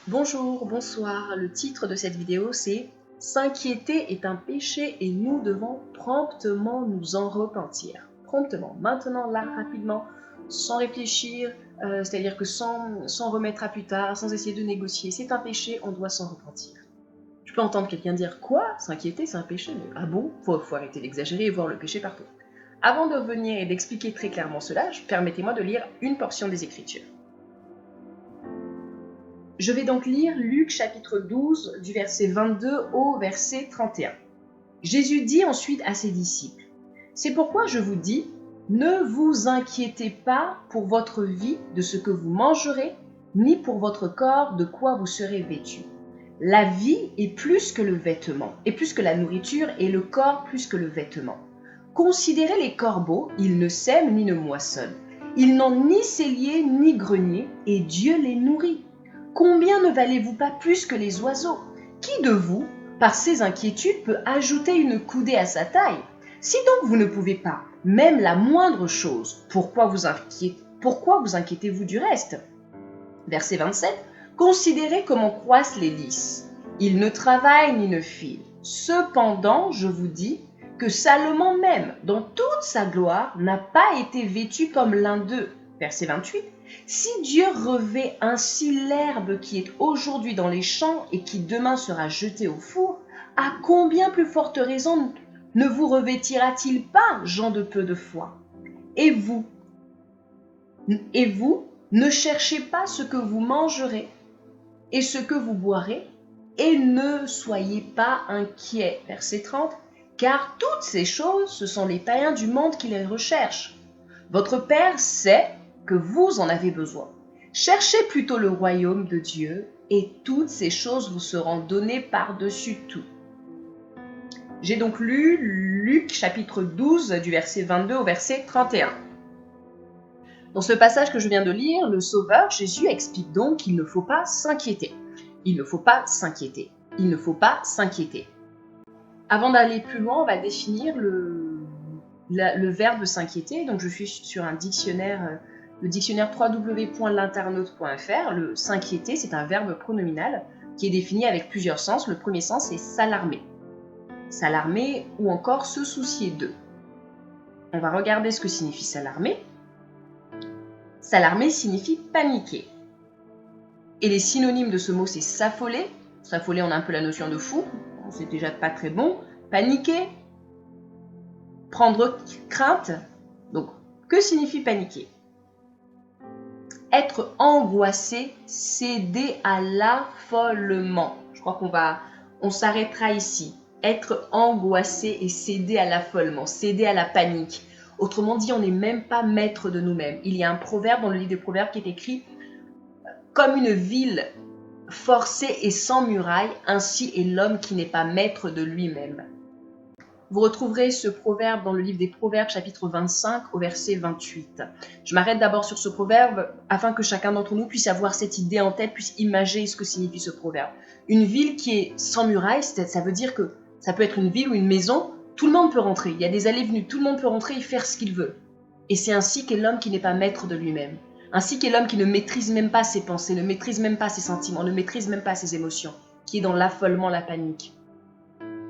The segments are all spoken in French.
Bonjour, bonsoir, le titre de cette vidéo c'est « S'inquiéter est un péché et nous devons promptement nous en repentir ». Promptement, maintenant, là, rapidement, sans réfléchir, c'est-à-dire que sans remettre à plus tard, sans essayer de négocier. C'est un péché, on doit s'en repentir. Je peux entendre quelqu'un dire « Quoi ? S'inquiéter, c'est un péché ?» Mais ah bon ? Faut arrêter d'exagérer et voir le péché partout. Avant de revenir et d'expliquer très clairement cela, permettez-moi de lire une portion des Écritures. Je vais donc lire Luc chapitre 12 du verset 22 au verset 31. Jésus dit ensuite à ses disciples, « C'est pourquoi je vous dis, ne vous inquiétez pas pour votre vie de ce que vous mangerez, ni pour votre corps de quoi vous serez vêtus. La vie est plus que le vêtement, et plus que la nourriture, et le corps plus que le vêtement. Considérez les corbeaux, ils ne sèment ni ne moissonnent. Ils n'ont ni cellier ni grenier, et Dieu les nourrit. Combien ne valez-vous pas plus que les oiseaux? Qui de vous, par ses inquiétudes, peut ajouter une coudée à sa taille? Si donc vous ne pouvez pas, même la moindre chose, pourquoi vous inquiétez-vous du reste? Verset 27. Considérez comment croissent les lys. Ils ne travaillent ni ne filent. Cependant, je vous dis que Salomon même, dans toute sa gloire, n'a pas été vêtu comme l'un d'eux. Verset 28. Si Dieu revêt ainsi l'herbe qui est aujourd'hui dans les champs et qui demain sera jetée au four, à combien plus forte raison ne vous revêtira-t-il pas, gens de peu de foi? Et vous, ne cherchez pas ce que vous mangerez et ce que vous boirez, et ne soyez pas inquiets. Verset 30. Car toutes ces choses, ce sont les païens du monde qui les recherchent. Votre Père sait que vous en avez besoin. Cherchez plutôt le royaume de Dieu, et toutes ces choses vous seront données par-dessus tout. J'ai donc lu Luc chapitre 12 du verset 22 au verset 31. Dans ce passage que je viens de lire, le Sauveur Jésus explique donc qu'il ne faut pas s'inquiéter. Il ne faut pas s'inquiéter. Il ne faut pas s'inquiéter. Avant d'aller plus loin, on va définir le verbe s'inquiéter. Donc je suis sur un dictionnaire, le dictionnaire www.l'internaute.fr. Le s'inquiéter, c'est un verbe pronominal qui est défini avec plusieurs sens. Le premier sens, c'est s'alarmer. S'alarmer ou encore se soucier d'eux. On va regarder ce que signifie s'alarmer. S'alarmer signifie paniquer. Et les synonymes de ce mot, c'est s'affoler. S'affoler, on a un peu la notion de fou. C'est déjà pas très bon. Paniquer. Prendre crainte. Donc, que signifie paniquer? Être angoissé, céder à l'affolement. Je crois on s'arrêtera ici. Être angoissé et céder à l'affolement, céder à la panique. Autrement dit, on n'est même pas maître de nous-mêmes. Il y a un proverbe dans le livre des Proverbes qui est écrit « Comme une ville forcée et sans muraille, ainsi est l'homme qui n'est pas maître de lui-même. » Vous retrouverez ce proverbe dans le livre des Proverbes, chapitre 25, au verset 28. Je m'arrête d'abord sur ce proverbe afin que chacun d'entre nous puisse avoir cette idée en tête, puisse imaginer ce que signifie ce proverbe. Une ville qui est sans muraille, ça veut dire que ça peut être une ville ou une maison, tout le monde peut rentrer. Il y a des allées-venues, tout le monde peut rentrer et faire ce qu'il veut. Et c'est ainsi qu'est l'homme qui n'est pas maître de lui-même. Ainsi qu'est l'homme qui ne maîtrise même pas ses pensées, ne maîtrise même pas ses sentiments, ne maîtrise même pas ses émotions, qui est dans l'affolement, la panique.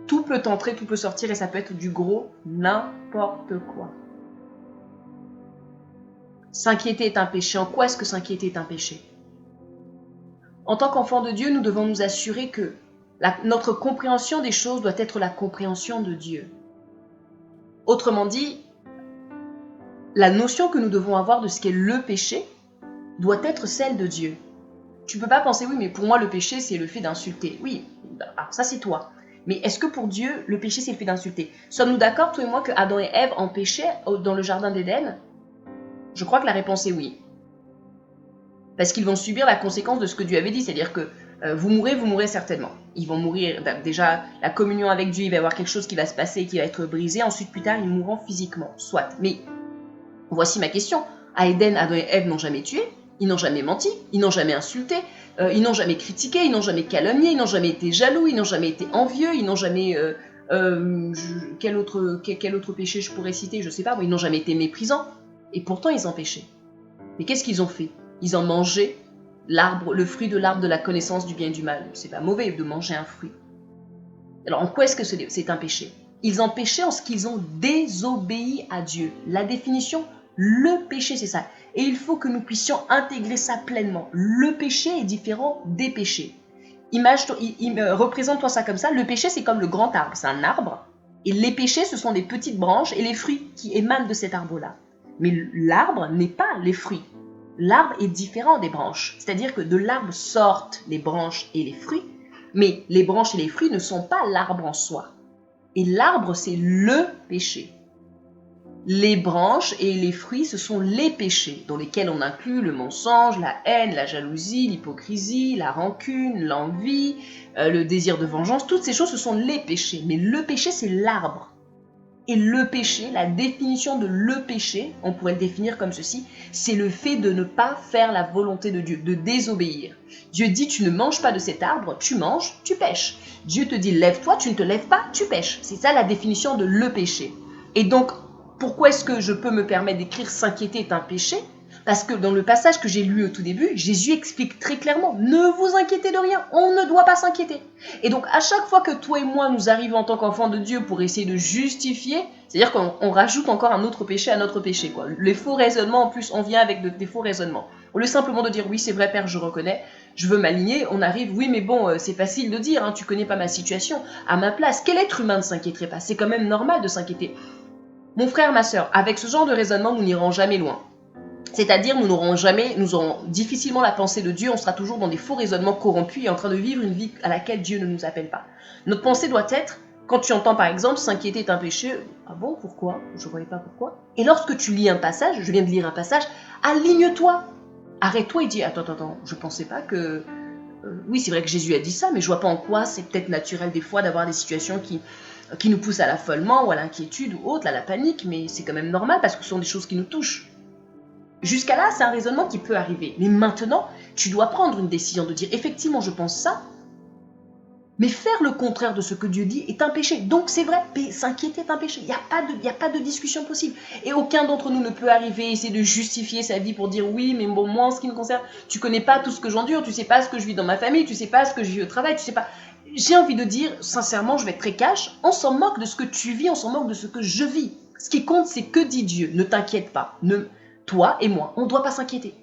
Tout peut entrer, tout peut sortir et ça peut être du gros n'importe quoi. S'inquiéter est un péché. En quoi est-ce que s'inquiéter est un péché? En tant qu'enfant de Dieu, nous devons nous assurer que notre compréhension des choses doit être la compréhension de Dieu. Autrement dit, la notion que nous devons avoir de ce qu'est le péché doit être celle de Dieu. Tu ne peux pas penser, oui, mais pour moi, le péché, c'est le fait d'insulter. Oui, ça c'est toi. Mais est-ce que pour Dieu, le péché, c'est le fait d'insulter? Sommes-nous d'accord, toi et moi, que Adam et Ève ont péché dans le jardin d'Éden? Je crois que la réponse est oui. Parce qu'ils vont subir la conséquence de ce que Dieu avait dit, c'est-à-dire que vous mourrez certainement. Ils vont mourir, déjà, la communion avec Dieu, il va y avoir quelque chose qui va se passer, qui va être brisé, ensuite, plus tard, ils mourront physiquement, soit. Mais voici ma question. À Éden, Adam et Ève n'ont jamais tué, ils n'ont jamais menti, ils n'ont jamais insulté, ils n'ont jamais critiqué, ils n'ont jamais calomnié, ils n'ont jamais été jaloux, ils n'ont jamais été envieux, ils n'ont jamais... quel autre péché je pourrais citer? Je ne sais pas, ils n'ont jamais été méprisants. Et pourtant, ils ont péché. Mais qu'est-ce qu'ils ont fait? Ils ont mangé le fruit de l'arbre de la connaissance du bien et du mal. C'est pas mauvais de manger un fruit. Alors en quoi est-ce que c'est un péché? Ils ont péché en ce qu'ils ont désobéi à Dieu. La définition, le péché, c'est ça. Et il faut que nous puissions intégrer ça pleinement. Le péché est différent des péchés. Représente-toi ça comme ça. Le péché, c'est comme le grand arbre. C'est un arbre. Et les péchés, ce sont des petites branches et les fruits qui émanent de cet arbre-là. Mais l'arbre n'est pas les fruits. L'arbre est différent des branches. C'est-à-dire que de l'arbre sortent les branches et les fruits. Mais les branches et les fruits ne sont pas l'arbre en soi. Et l'arbre, c'est le péché. Les branches et les fruits, ce sont les péchés, dans lesquels on inclut le mensonge, la haine, la jalousie, l'hypocrisie, la rancune, l'envie, le désir de vengeance. Toutes ces choses, ce sont les péchés. Mais le péché, c'est l'arbre. Et le péché, la définition de le péché, on pourrait le définir comme ceci, c'est le fait de ne pas faire la volonté de Dieu, de désobéir. Dieu dit, tu ne manges pas de cet arbre, tu manges, tu pêches. Dieu te dit, lève-toi, tu ne te lèves pas, tu pêches. C'est ça la définition de le péché. Et donc, pourquoi est-ce que je peux me permettre d'écrire s'inquiéter est un péché? Parce que dans le passage que j'ai lu au tout début, Jésus explique très clairement, ne vous inquiétez de rien, on ne doit pas s'inquiéter. Et donc à chaque fois que toi et moi nous arrivons en tant qu'enfants de Dieu pour essayer de justifier, c'est-à-dire qu'on rajoute encore un autre péché à notre péché, quoi. Les faux raisonnements, en plus, on vient avec des faux raisonnements. Au lieu simplement de dire, oui c'est vrai Père, je reconnais, je veux m'aligner, on arrive, oui mais bon, c'est facile de dire, hein, tu connais pas ma situation, à ma place, quel être humain ne s'inquiéterait pas? C'est quand même normal de s'inquiéter. Mon frère, ma sœur, avec ce genre de raisonnement, nous n'irons jamais loin. C'est-à-dire, nous aurons difficilement la pensée de Dieu, on sera toujours dans des faux raisonnements corrompus et en train de vivre une vie à laquelle Dieu ne nous appelle pas. Notre pensée doit être, quand tu entends par exemple, s'inquiéter est un péché, ah bon, pourquoi? Je ne voyais pas pourquoi. Et lorsque tu lis un passage, je viens de lire un passage, aligne-toi, arrête-toi et dis, attends, je ne pensais pas que... oui, c'est vrai que Jésus a dit ça, mais je ne vois pas en quoi c'est peut-être naturel des fois d'avoir des situations qui nous poussent à l'affolement ou à l'inquiétude ou autre, à la panique, mais c'est quand même normal parce que ce sont des choses qui nous touchent. Jusqu'à là, c'est un raisonnement qui peut arriver. Mais maintenant, tu dois prendre une décision de dire, effectivement, je pense ça, mais faire le contraire de ce que Dieu dit est un péché. Donc c'est vrai, s'inquiéter est un péché. Il n'y a pas de discussion possible. Et aucun d'entre nous ne peut arriver, essayer de justifier sa vie pour dire, oui, mais bon, moi, en ce qui me concerne, tu connais pas tout ce que j'endure, tu sais pas ce que je vis dans ma famille, tu sais pas ce que je vis au travail, tu sais pas... J'ai envie de dire, sincèrement, je vais être très cash, on s'en moque de ce que tu vis, on s'en moque de ce que je vis. Ce qui compte, c'est que dit Dieu. Ne t'inquiète pas. Toi et moi, on ne doit pas s'inquiéter.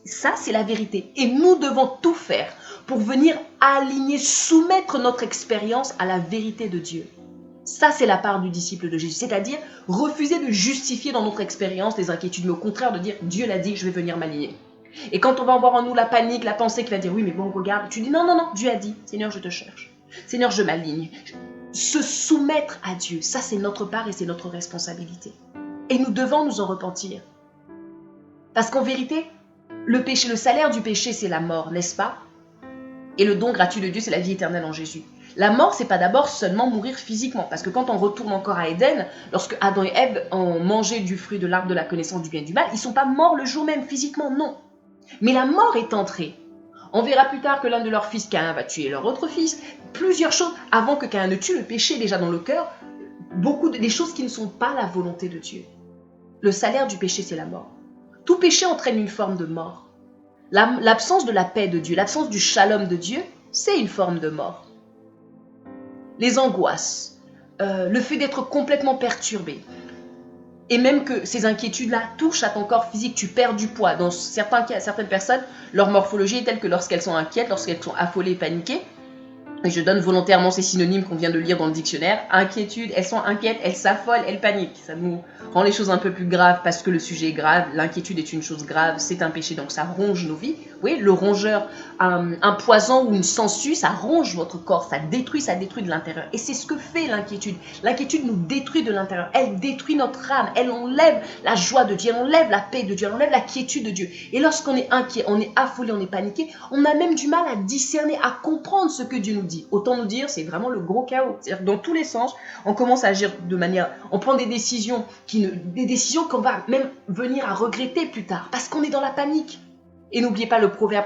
Ça, c'est la vérité. Et nous devons tout faire pour venir aligner, soumettre notre expérience à la vérité de Dieu. Ça, c'est la part du disciple de Jésus. C'est-à-dire refuser de justifier dans notre expérience les inquiétudes, mais au contraire de dire, Dieu l'a dit, je vais venir m'aligner. Et quand on va avoir en nous la panique, la pensée qui va dire, oui, mais bon, regarde, tu dis, non, Dieu a dit, Seigneur, je te cherche. Seigneur, je m'aligne. Se soumettre à Dieu, ça, c'est notre part et c'est notre responsabilité. Et nous devons nous en repentir. Parce qu'en vérité, le salaire du péché, c'est la mort, n'est-ce pas? Et le don gratuit de Dieu, c'est la vie éternelle en Jésus. La mort, c'est pas d'abord seulement mourir physiquement. Parce que quand on retourne encore à Éden, lorsque Adam et Ève ont mangé du fruit de l'arbre de la connaissance du bien et du mal, ils ne sont pas morts le jour même physiquement, non. Mais la mort est entrée. On verra plus tard que l'un de leurs fils, Caïn, va tuer leur autre fils. Plusieurs choses, avant que Caïn ne tue, le péché déjà dans le cœur, des choses qui ne sont pas la volonté de Dieu. Le salaire du péché, c'est la mort. Tout péché entraîne une forme de mort. L'absence de la paix de Dieu, l'absence du shalom de Dieu, c'est une forme de mort. Les angoisses, le fait d'être complètement perturbé, et même que ces inquiétudes-là touchent à ton corps physique, tu perds du poids. Dans certaines personnes, leur morphologie est telle que lorsqu'elles sont inquiètes, lorsqu'elles sont affolées et paniquées, et je donne volontairement ces synonymes qu'on vient de lire dans le dictionnaire, inquiétude, elles sont inquiètes, elles s'affolent, elles paniquent. Ça nous rend les choses un peu plus graves parce que le sujet est grave, l'inquiétude est une chose grave, c'est un péché, donc ça ronge nos vies. Oui, le rongeur, un poison ou une sangsue, ça ronge votre corps, ça détruit de l'intérieur. Et c'est ce que fait l'inquiétude. L'inquiétude nous détruit de l'intérieur, elle détruit notre âme, elle enlève la joie de Dieu, elle enlève la paix de Dieu, elle enlève la quiétude de Dieu. Et lorsqu'on est inquiet, on est affolé, on est paniqué, on a même du mal à discerner, à comprendre ce que Dieu nous dit. Autant nous dire, c'est vraiment le gros chaos. C'est-à-dire dans tous les sens, on commence à agir de manière... On prend des décisions qu'on va même venir à regretter plus tard, parce qu'on est dans la panique. Et n'oubliez pas le proverbe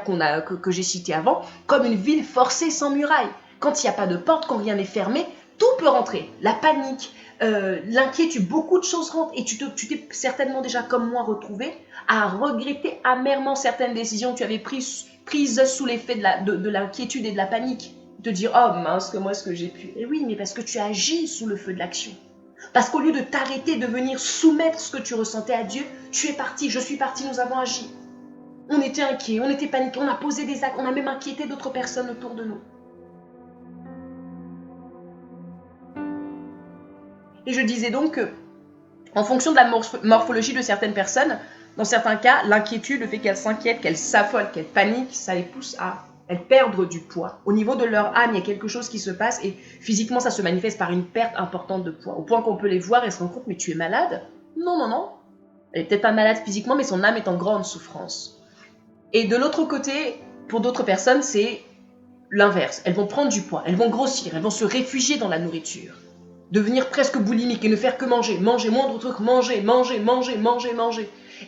que j'ai cité avant, comme une ville forcée sans muraille. Quand il n'y a pas de porte, quand rien n'est fermé, tout peut rentrer. La panique, l'inquiétude, beaucoup de choses rentrent. Et tu t'es certainement déjà comme moi retrouvé à regretter amèrement certaines décisions que tu avais prises sous l'effet de l'inquiétude et de la panique. Te dire, oh mince, que moi, est-ce que j'ai pu. Et oui, mais parce que tu agis sous le feu de l'action. Parce qu'au lieu de t'arrêter, de venir soumettre ce que tu ressentais à Dieu, tu es parti, je suis parti, nous avons agi. On était inquiets, on était paniqués, on a posé des actes, on a même inquiété d'autres personnes autour de nous. Et je disais donc que, en fonction de la morphologie de certaines personnes, dans certains cas, l'inquiétude, le fait qu'elles s'inquiètent, qu'elles s'affolent, qu'elles paniquent, ça les pousse à perdre du poids. Au niveau de leur âme, il y a quelque chose qui se passe et physiquement, ça se manifeste par une perte importante de poids. Au point qu'on peut les voir et se rendre compte, mais tu es malade? Non, non, non. Elle n'est peut-être pas malade physiquement, mais son âme est en grande souffrance. Et de l'autre côté, pour d'autres personnes, c'est l'inverse. Elles vont prendre du poids, elles vont grossir, elles vont se réfugier dans la nourriture. Devenir presque boulimique et ne faire que manger, moindre truc, manger.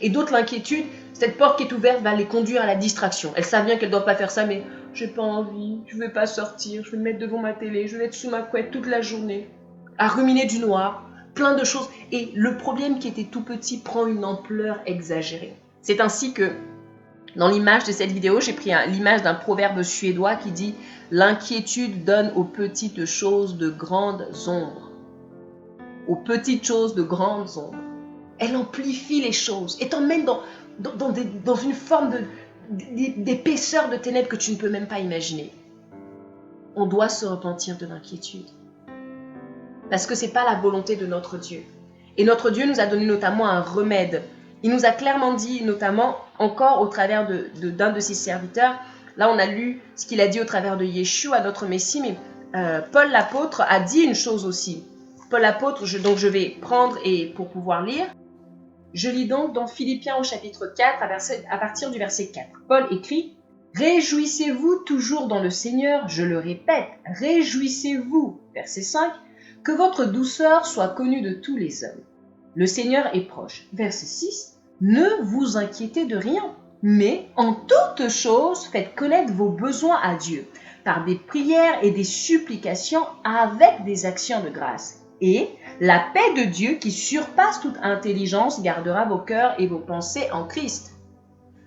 Et d'autres, l'inquiétude, cette porte qui est ouverte va les conduire à la distraction. Elles savent bien qu'elles ne doivent pas faire ça, mais j'ai pas envie, je ne vais pas sortir, je vais me mettre devant ma télé, je vais être sous ma couette toute la journée, à ruminer du noir, plein de choses. Et le problème qui était tout petit prend une ampleur exagérée. C'est ainsi que, dans l'image de cette vidéo, j'ai pris l'image d'un proverbe suédois qui dit « L'inquiétude donne aux petites choses de grandes ombres ». Aux petites choses de grandes ombres. Elle amplifie les choses et t'emmène dans une forme d'épaisseur de ténèbres que tu ne peux même pas imaginer. On doit se repentir de l'inquiétude. Parce que ce n'est pas la volonté de notre Dieu. Et notre Dieu nous a donné notamment un remède. Il nous a clairement dit, notamment encore au travers d'un de ses serviteurs, là on a lu ce qu'il a dit au travers de Yeshua, notre Messie, mais Paul l'apôtre a dit une chose aussi. Paul l'apôtre, donc je vais prendre et pour pouvoir lire. Je lis donc dans Philippiens au chapitre 4 à partir du verset 4. Paul écrit « Réjouissez-vous toujours dans le Seigneur, je le répète, réjouissez-vous » verset 5, « que votre douceur soit connue de tous les hommes. Le Seigneur est proche. » Verset 6, « Ne vous inquiétez de rien, mais en toutes choses faites connaître vos besoins à Dieu, par des prières et des supplications avec des actions de grâce. Et la paix de Dieu qui surpasse toute intelligence gardera vos cœurs et vos pensées en Christ.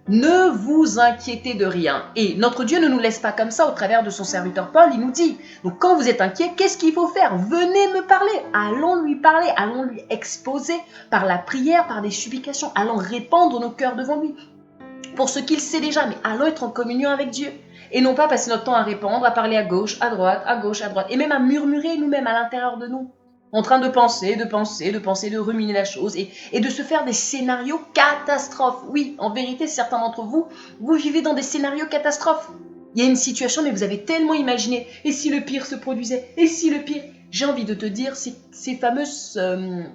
Ne vous inquiétez de rien. Et notre Dieu ne nous laisse pas comme ça au travers de son serviteur Paul, il nous dit, donc quand vous êtes inquiet, qu'est-ce qu'il faut faire? Venez me parler, allons lui parler, allons lui exposer par la prière, par des supplications, allons répandre nos cœurs devant lui. Pour ce qu'il sait déjà, mais allons être en communion avec Dieu. Et non pas passer notre temps à répandre, à parler à gauche, à droite, et même à murmurer nous-mêmes à l'intérieur de nous. En train de penser, de ruminer la chose et de se faire des scénarios catastrophes. Oui, en vérité, certains d'entre vous, vous vivez dans des scénarios catastrophes. Il y a une situation, mais vous avez tellement imaginé. Et si le pire se produisait? Et si le pire? J'ai envie de te dire, ces fameuses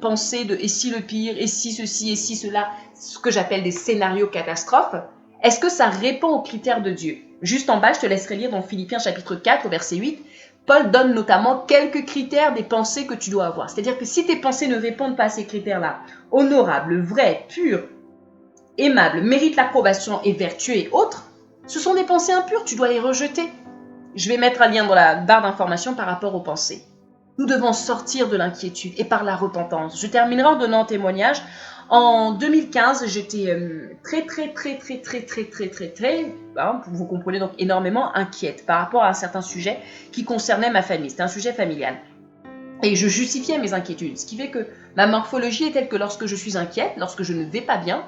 pensées de « et si le pire? Et si ceci? Et si cela ?» ce que j'appelle des scénarios catastrophes. Est-ce que ça répond aux critères de Dieu? Juste en bas, je te laisserai lire dans Philippiens chapitre 4, verset 8. Paul donne notamment quelques critères des pensées que tu dois avoir. C'est-à-dire que si tes pensées ne répondent pas à ces critères-là, honorables, vraies, pures, aimables, méritent l'approbation et vertueux et autres, ce sont des pensées impures, tu dois les rejeter. Je vais mettre un lien dans la barre d'information par rapport aux pensées. Nous devons sortir de l'inquiétude et par la repentance. Je terminerai en donnant un témoignage. En 2015, j'étais très, vous comprenez donc énormément inquiète par rapport à un certain sujet qui concernait ma famille. C'était un sujet familial. Et je justifiais mes inquiétudes. Ce qui fait que ma morphologie est telle que lorsque je suis inquiète, lorsque je ne vais pas bien,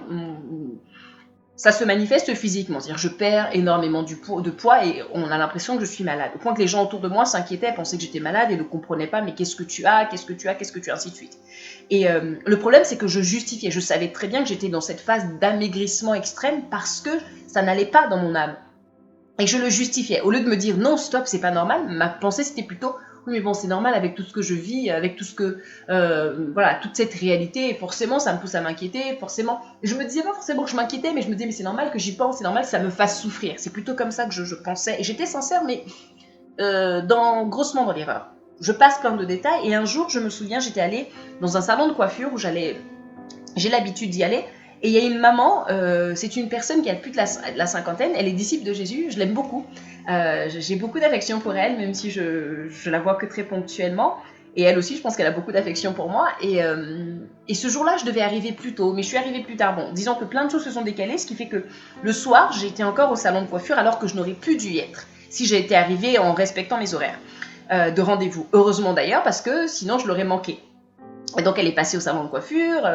ça se manifeste physiquement. C'est-à-dire je perds énormément de poids et on a l'impression que je suis malade. Au point que les gens autour de moi s'inquiétaient, pensaient que j'étais malade et ne comprenaient pas, mais qu'est-ce que tu as, ainsi de suite. Et le problème, c'est que je justifiais. Je savais très bien que j'étais dans cette phase d'amaigrissement extrême parce que ça n'allait pas dans mon âme. Et je le justifiais. Au lieu de me dire non, stop, c'est pas normal, ma pensée c'était plutôt oui, mais bon, c'est normal avec tout ce que je vis, avec tout ce que, voilà, toute cette réalité, et forcément, ça me pousse à m'inquiéter, forcément. Je me disais pas forcément que je m'inquiétais, mais je me disais, mais c'est normal que j'y pense, c'est normal que ça me fasse souffrir. C'est plutôt comme ça que je pensais. Et j'étais sincère, mais grossement dans l'erreur. Je passe plein de détails, et un jour, je me souviens, j'étais allée dans un salon de coiffure où j'ai l'habitude d'y aller, et il y a une maman, c'est une personne qui a plus de la cinquantaine, elle est disciple de Jésus, je l'aime beaucoup. J'ai beaucoup d'affection pour elle, même si je la vois que très ponctuellement. Et elle aussi, je pense qu'elle a beaucoup d'affection pour moi. Et ce jour-là, je devais arriver plus tôt, mais je suis arrivée plus tard. Bon, disons que plein de choses se sont décalées, ce qui fait que le soir, j'étais encore au salon de coiffure alors que je n'aurais plus dû y être si j'ai été arrivée en respectant mes horaires de rendez-vous. Heureusement d'ailleurs, parce que sinon je l'aurais manqué. Et donc elle est passée au salon de coiffure,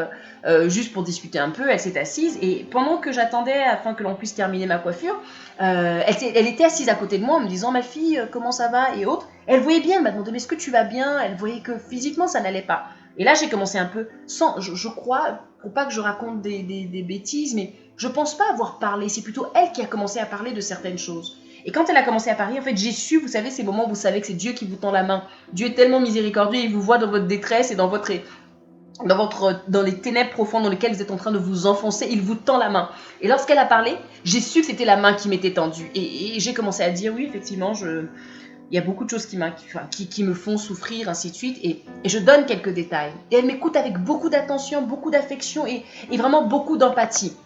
juste pour discuter un peu, elle s'est assise, et pendant que j'attendais afin que l'on puisse terminer ma coiffure, elle était assise à côté de moi en me disant « Ma fille, comment ça va ?» et autres. Elle voyait bien, elle m'a demandé « Mais est-ce que tu vas bien ?» Elle voyait que physiquement ça n'allait pas. Et là j'ai commencé un peu, je crois, pour pas que je raconte des bêtises, mais je pense pas avoir parlé, c'est plutôt elle qui a commencé à parler de certaines choses. Et quand elle a commencé à parler, en fait, j'ai su, vous savez, ces moments où vous savez que c'est Dieu qui vous tend la main. Dieu est tellement miséricordieux, il vous voit dans votre détresse et dans les ténèbres profondes dans lesquelles vous êtes en train de vous enfoncer, il vous tend la main. Et lorsqu'elle a parlé, j'ai su que c'était la main qui m'était tendue. Et j'ai commencé à dire, oui, effectivement, il y a beaucoup de choses qui me font souffrir, ainsi de suite. Et je donne quelques détails. Et elle m'écoute avec beaucoup d'attention, beaucoup d'affection et vraiment beaucoup d'empathie.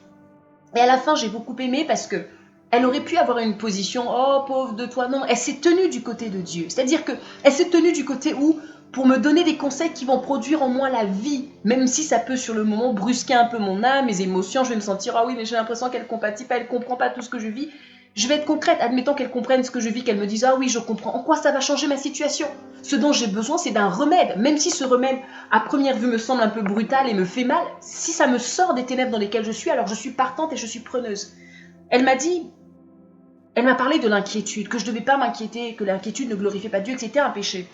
Et à la fin, j'ai beaucoup aimé parce que elle aurait pu avoir une position « Oh, pauvre de toi ». Non, elle s'est tenue du côté de Dieu. C'est-à-dire qu'elle s'est tenue du côté où, pour me donner des conseils qui vont produire en moi la vie, même si ça peut sur le moment brusquer un peu mon âme, mes émotions, je vais me sentir « Ah oui, mais j'ai l'impression qu'elle ne compatit pas, elle ne comprend pas tout ce que je vis ». Je vais être concrète, admettons qu'elle comprenne ce que je vis, qu'elle me dise « Ah oui, je comprends ». En quoi ça va changer ma situation? Ce dont j'ai besoin, c'est d'un remède. Même si ce remède, à première vue, me semble un peu brutal et me fait mal, si ça me sort des ténèbres dans lesquelles je suis, alors je suis partante et je suis preneuse. Elle m'a parlé de l'inquiétude, que je ne devais pas m'inquiéter, que l'inquiétude ne glorifiait pas Dieu, que c'était un péché.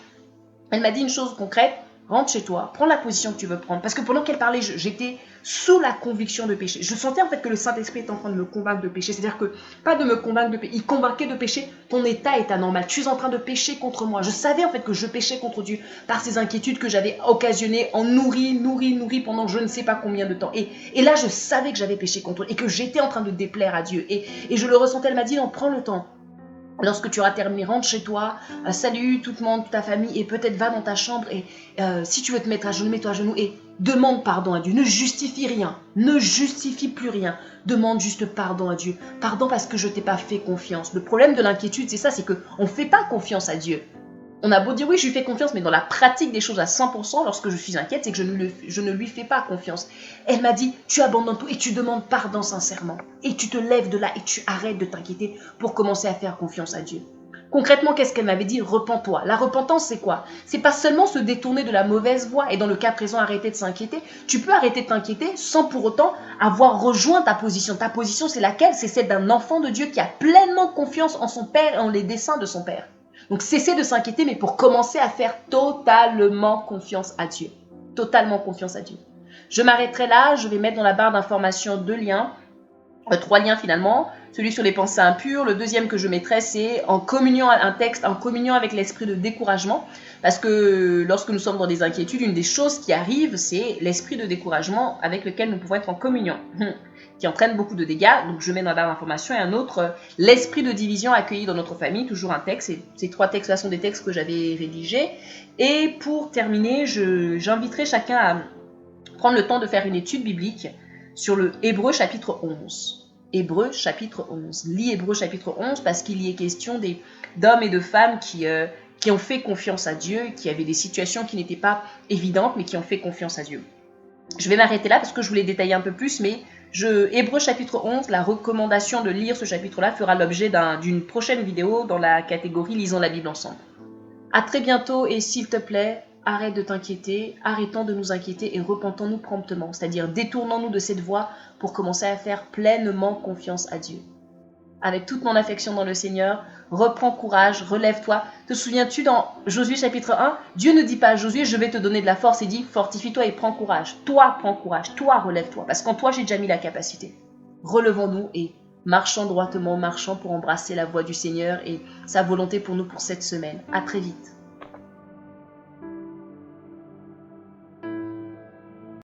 Elle m'a dit une chose concrète, rentre chez toi, prends la position que tu veux prendre. Parce que pendant qu'elle parlait, j'étais sous la conviction de péché. Je sentais en fait que le Saint-Esprit était en train de me convaincre de péché. C'est-à-dire que, pas de me convaincre de péché, il convainquait de péché, ton état est anormal, tu es en train de pécher contre moi. Je savais en fait que je péchais contre Dieu par ces inquiétudes que j'avais occasionnées, en nourri pendant je ne sais pas combien de temps. Et là, je savais que j'avais péché contre lui et que j'étais en train de déplaire à Dieu. Et je le ressentais, elle m'a dit, non, prends le temps. Lorsque tu auras terminé, rentre chez toi, salue tout le monde, toute ta famille, et peut-être va dans ta chambre, et si tu veux te mettre à genoux, mets-toi à genoux, et demande pardon à Dieu. Ne justifie rien, ne justifie plus rien. Demande juste pardon à Dieu. Pardon parce que je t'ai pas fait confiance. Le problème de l'inquiétude, c'est ça, c'est qu'on ne fait pas confiance à Dieu. On a beau dire oui, je lui fais confiance, mais dans la pratique des choses à 100%, lorsque je suis inquiète, c'est que je ne lui fais pas confiance. Elle m'a dit, tu abandonnes tout et tu demandes pardon sincèrement. Et tu te lèves de là et tu arrêtes de t'inquiéter pour commencer à faire confiance à Dieu. Concrètement, qu'est-ce qu'elle m'avait dit? Repens-toi. La repentance, c'est quoi? C'est pas seulement se détourner de la mauvaise voie et dans le cas présent, arrêter de s'inquiéter. Tu peux arrêter de t'inquiéter sans pour autant avoir rejoint ta position. Ta position, c'est laquelle? C'est celle d'un enfant de Dieu qui a pleinement confiance en son Père et en les desseins de son Père. Donc, cessez de s'inquiéter, mais pour commencer à faire totalement confiance à Dieu. Totalement confiance à Dieu. Je m'arrêterai là, je vais mettre dans la barre d'information 2 liens, 3 liens finalement. Celui sur les pensées impures, le deuxième que je mettrai, c'est en communion, un texte en communion avec l'esprit de découragement. Parce que lorsque nous sommes dans des inquiétudes, une des choses qui arrive, c'est l'esprit de découragement avec lequel nous pouvons être en communion, qui entraîne beaucoup de dégâts. Donc je mets dans la barre d'information. Et un autre, l'esprit de division accueilli dans notre famille, toujours un texte. Et ces 3 textes-là sont des textes que j'avais rédigés. Et pour terminer, j'inviterai chacun à prendre le temps de faire une étude biblique sur le Hébreu chapitre 11. Hébreu chapitre 11. Lis Hébreu chapitre 11 parce qu'il y est question d'hommes et de femmes qui ont fait confiance à Dieu, qui avaient des situations qui n'étaient pas évidentes, mais qui ont fait confiance à Dieu. Je vais m'arrêter là parce que je voulais détailler un peu plus, mais Hébreu chapitre 11, la recommandation de lire ce chapitre-là fera l'objet d'une prochaine vidéo dans la catégorie Lisons la Bible ensemble. À très bientôt et s'il te plaît, arrête de t'inquiéter, arrêtons de nous inquiéter et repentons-nous promptement, c'est-à-dire détournons-nous de cette voie pour commencer à faire pleinement confiance à Dieu. Avec toute mon affection dans le Seigneur, reprends courage, relève-toi. Te souviens-tu dans Josué chapitre 1, Dieu ne dit pas à Josué, je vais te donner de la force, il dit, fortifie-toi et prends courage. Toi, prends courage, toi, relève-toi, parce qu'en toi, j'ai déjà mis la capacité. Relevons-nous et marchons droitement, marchons pour embrasser la voie du Seigneur et sa volonté pour nous pour cette semaine. À très vite.